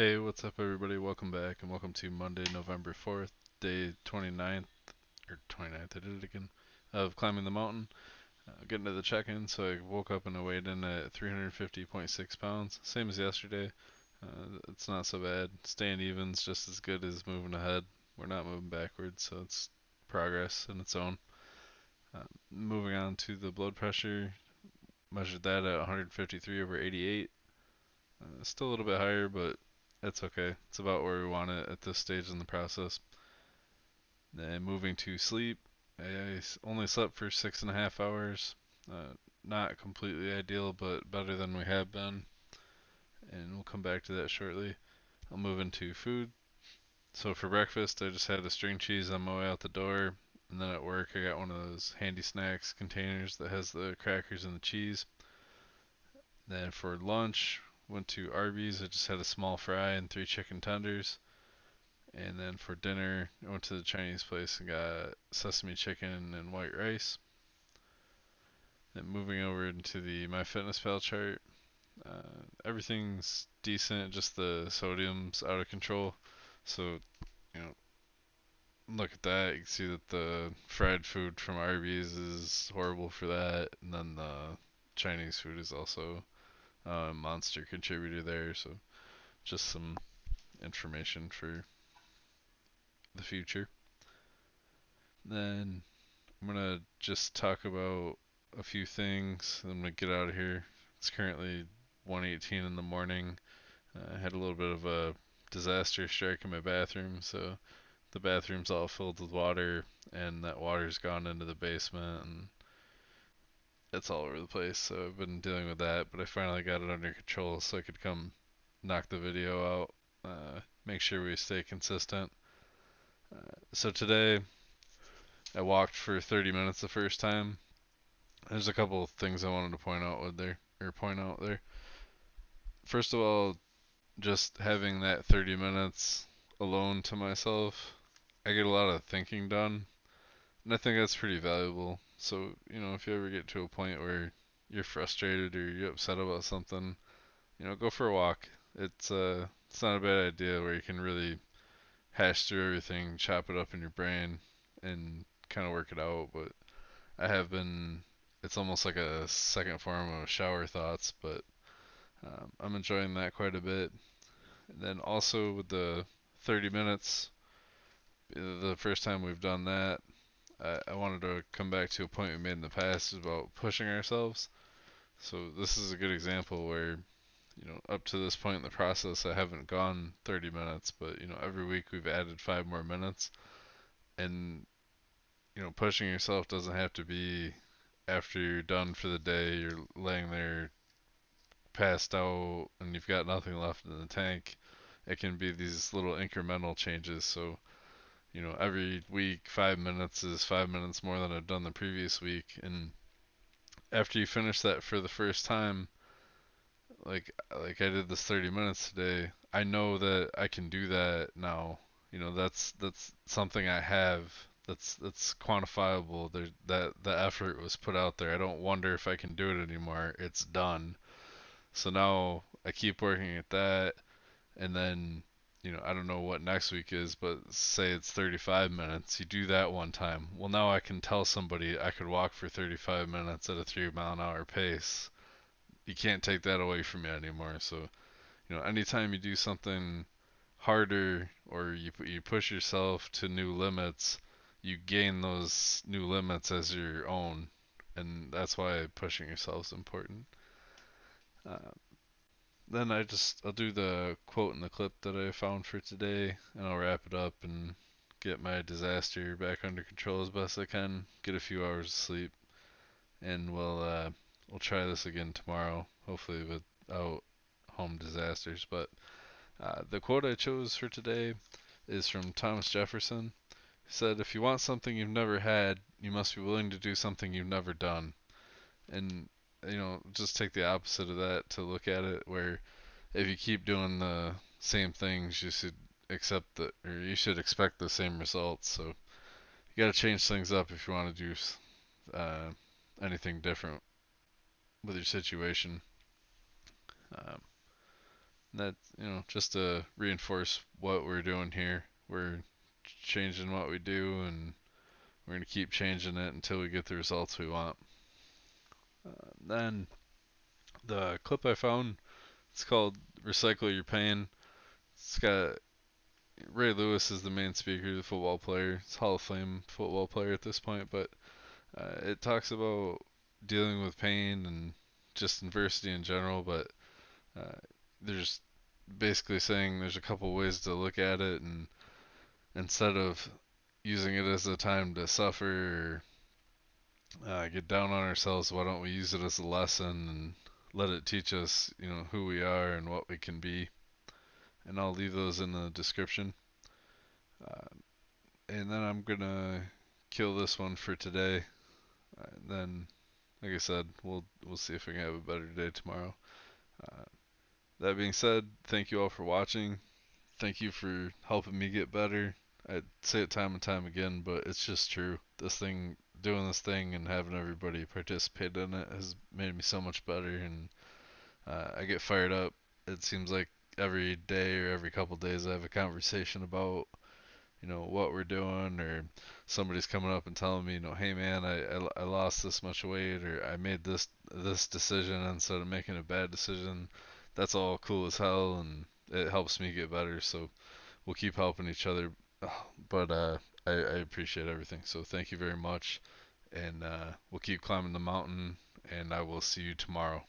Hey, what's up, everybody? Welcome back, and welcome to Monday, November 4th, day 29th, or 29th, I did it again, of climbing the mountain. Getting to the check-in, so I woke up and I weighed in at 350.6 pounds, same as yesterday. It's not so bad. Staying even's just as good as moving ahead. We're not moving backwards, so it's progress in its own. Moving on to the blood pressure, measured that at 153 over 88. Still a little bit higher, but it's okay. It's about where we want it at this stage in the process. Then moving to sleep, I only slept for 6.5 hours. Not completely ideal, but better than we have been. And we'll come back to that shortly. I'll move into food. So for breakfast, I just had a string cheese on my way out the door. And then at work, I got one of those handy snacks containers that has the crackers and the cheese. Then for lunch, went to Arby's. I just had a small fry and 3 chicken tenders. And then for dinner, I went to the Chinese place and got sesame chicken and white rice. Then moving over into the MyFitnessPal chart, everything's decent, just the sodium's out of control. So, you know, look at that. You can see that the fried food from Arby's is horrible for that. And then the Chinese food is also a monster contributor there. So, just some information for the future. Then I'm gonna just talk about a few things. I'm gonna get out of here. It's currently 1:18 in the morning. I had a little bit of a disaster strike in my bathroom, so the bathroom's all filled with water, and that water's gone into the basement, and it's all over the place. So I've been dealing with that, but I finally got it under control, so I could come knock the video out. Make sure we stay consistent. So today I walked for 30 minutes the first time. There's a couple of things I wanted to point out there. First of all, just having that 30 minutes alone to myself, I get a lot of thinking done, and I think that's pretty valuable. So, if you ever get to a point where you're frustrated or you're upset about something, go for a walk. It's not a bad idea where you can really hash through everything, chop it up in your brain, and kind of work it out. But I have been, it's almost like a second form of shower thoughts, but I'm enjoying that quite a bit. And then also with the 30 minutes, the first time we've done that, I wanted to come back to a point we made in the past about pushing ourselves. So this is a good example where, up to this point in the process, I haven't gone 30 minutes, but, every week we've added 5 more minutes. And, pushing yourself doesn't have to be after you're done for the day, you're laying there passed out and you've got nothing left in the tank. It can be these little incremental changes. So, every week 5 minutes is 5 minutes more than I've done the previous week. And after you finish that for the first time, like I did this 30 minutes today, I know that I can do that now. That's something I have. That's quantifiable. That the effort was put out there. I don't wonder if I can do it anymore. It's done. So now I keep working at that, and then, I don't know what next week is, but say it's 35 minutes. You do that one time. Well, now I can tell somebody I could walk for 35 minutes at a 3 mile an hour pace. You can't take that away from me anymore. So, anytime you do something harder or you push yourself to new limits, you gain those new limits as your own, and that's why pushing yourself is important. Uh, Then I'll do the quote and the clip that I found for today, and I'll wrap it up and get my disaster back under control as best I can. Get a few hours of sleep, and we'll try this again tomorrow, hopefully without home disasters. But the quote I chose for today is from Thomas Jefferson. He said, "If you want something you've never had, you must be willing to do something you've never done." And just take the opposite of that to look at it, where if you keep doing the same things, you should you should expect the same results. So you got to change things up if you want to do uh, anything different with your situation. Um, That, just to reinforce what we're doing here. We're changing what we do, and we're going to keep changing it until we get the results we want. Then the clip I found, it's called "Recycle Your Pain." It's got Ray Lewis is the main speaker, the football player. It's Hall of Fame football player at this point, but it talks about dealing with pain and just adversity in general. But uh, there's basically saying there's a couple ways to look at it, and instead of using it as a time to suffer or get down on ourselves, why don't we use it as a lesson and let it teach us, who we are and what we can be. And I'll leave those in the description. Uh, and then I'm gonna kill this one for today. Then, like I said, we'll see if we can have a better day tomorrow. Uh, that being said, thank you all for watching. Thank you for helping me get better. I say it time and time again, but it's just true. Doing this thing and having everybody participate in it has made me so much better, and I get fired up. It seems like every day or every couple days I have a conversation about what we're doing, or somebody's coming up and telling me, hey man, I lost this much weight, or I made this decision instead of making a bad decision. That's all cool as hell, and it helps me get better. So we'll keep helping each other. But I appreciate everything. So thank you very much, and we'll keep climbing the mountain. And I will see you tomorrow.